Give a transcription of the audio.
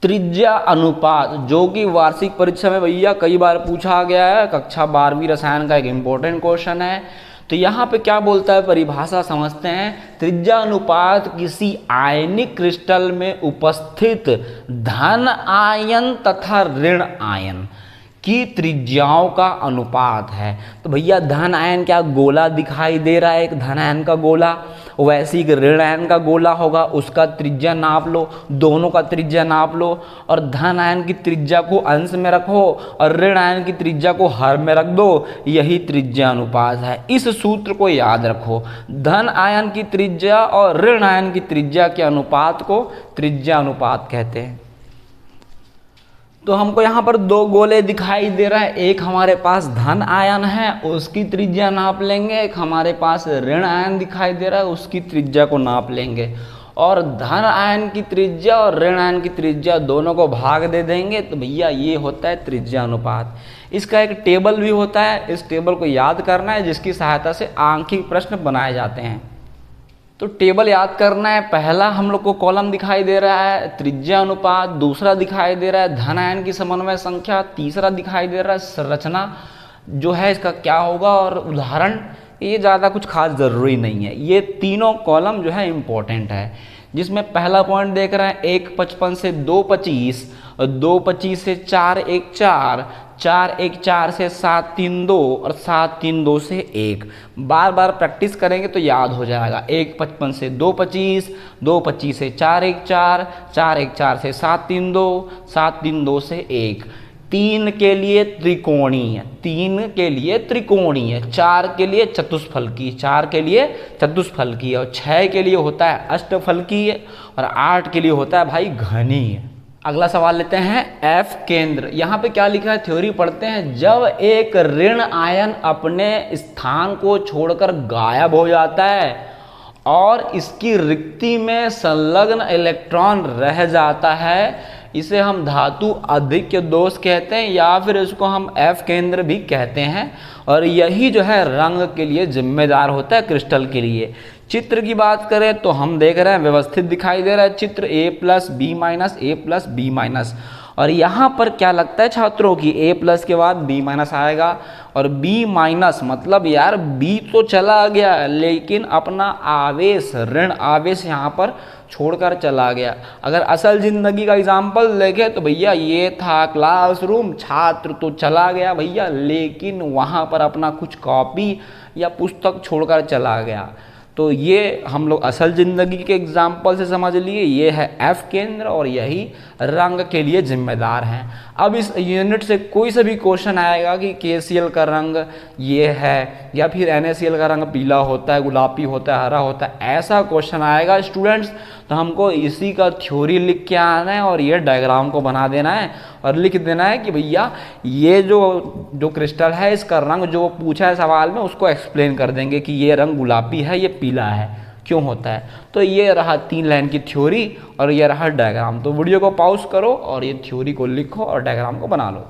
त्रिज्या अनुपात, जो कि वार्षिक परीक्षा में भैया कई बार पूछा गया है, कक्षा 12वीं रसायन का एक इम्पोर्टेंट क्वेश्चन है। तो यहाँ पे क्या बोलता है, परिभाषा समझते हैं। त्रिज्या अनुपात किसी आयनिक क्रिस्टल में उपस्थित धन आयन तथा ऋण आयन की त्रिज्याओं का अनुपात है। तो भैया धन आयन क्या गोला दिखाई दे रहा है, एक धन आयन का गोला, वैसे ही ऋण आयन का गोला होगा, उसका त्रिज्या नाप लो, दोनों का त्रिज्या नाप लो, और धन आयन की त्रिज्या को अंश में रखो और ऋण आयन की त्रिज्या को हर में रख दो, यही त्रिज्या अनुपात है। इस सूत्र को याद रखो, धन आयन की त्रिज्या और ऋण आयन की त्रिज्या के अनुपात को त्रिज्या अनुपात कहते हैं। तो हमको यहाँ पर दो गोले दिखाई दे रहा है, एक हमारे पास धन आयन है उसकी त्रिज्या नाप लेंगे, एक हमारे पास ऋण आयन दिखाई दे रहा है उसकी त्रिज्या को नाप लेंगे, और धन आयन की त्रिज्या और ऋण आयन की त्रिज्या दोनों को भाग दे देंगे। तो भैया ये होता है त्रिज्या अनुपात। इसका एक टेबल भी होता है, इस टेबल को याद करना है, जिसकी सहायता से आंखिक प्रश्न बनाए जाते हैं। तो टेबल याद करना है, पहला हम लोग को कॉलम दिखाई दे रहा है त्रिज्या अनुपात, दूसरा दिखाई दे रहा है धन आयन की समन्वय संख्या, तीसरा दिखाई दे रहा है संरचना जो है इसका क्या होगा, और उदाहरण। ये ज़्यादा कुछ खास ज़रूरी नहीं है, ये तीनों कॉलम जो है इम्पोर्टेंट है। जिसमें पहला पॉइंट देख रहे हैं 1.55 से 2.25, 2.25 से 4.1 4, 4.1 4 से 7.3 2 और 7.3 2 से 1। बार बार प्रैक्टिस करेंगे तो याद हो जाएगा। 1.55 से 2.25, 2.25 से 4.1 4, 4.1 4 से 7.3 2, 7.3 2 से 1। 3 के लिए त्रिकोणीय, 3 के लिए त्रिकोणीय, 4 के लिए चतुष्फलकीय, 4 के लिए चतुष्फलकीय, और 6 के लिए होता है अष्टफलकीय, और 8 के लिए होता है भाई घनीय। अगला सवाल लेते हैं, एफ केंद्र। यहाँ पे क्या लिखा है, थ्योरी पढ़ते हैं। जब एक ऋण आयन अपने स्थान को छोड़कर गायब हो जाता है और इसकी रिक्ति में संलग्न इलेक्ट्रॉन रह जाता है, इसे हम धातु आधिक्य दोष कहते हैं, या फिर इसको हम एफ केंद्र भी कहते हैं, और यही जो है रंग के लिए जिम्मेदार होता है क्रिस्टल के लिए। चित्र की बात करें तो हम देख रहे हैं व्यवस्थित दिखाई दे रहा है चित्र, A+B- A+B-, और यहाँ पर क्या लगता है छात्रों की A+ के बाद B- आएगा, और B- मतलब यार B तो चला गया लेकिन अपना आवेश, ऋण आवेश यहाँ पर छोड़कर चला गया। अगर असल जिंदगी का एग्जाम्पल देखें तो भैया ये था क्लासरूम, छात्र तो चला गया भैया, लेकिन वहाँ पर अपना कुछ कॉपी या पुस्तक छोड़कर चला गया। तो ये हम लोग असल ज़िंदगी के एग्जाम्पल से समझ लिए, ये है एफ केंद्र और यही रंग के लिए जिम्मेदार हैं। अब इस यूनिट से कोई सा भी क्वेश्चन आएगा कि KCl का रंग ये है या फिर NaCl का रंग पीला होता है, गुलाबी होता है, हरा होता है, ऐसा क्वेश्चन आएगा स्टूडेंट्स, तो हमको इसी का थ्योरी लिख के आना है और ये डायग्राम को बना देना है और लिख देना है कि भैया ये जो क्रिस्टल है इसका रंग जो पूछा है सवाल में उसको एक्सप्लेन कर देंगे कि ये रंग गुलाबी है, ये पीला है, क्यों होता है। तो ये रहा 3 लाइन की थ्योरी और ये रहा डायग्राम। तो वीडियो को पॉज करो और ये थ्योरी को लिखो और डायग्राम को बना लो।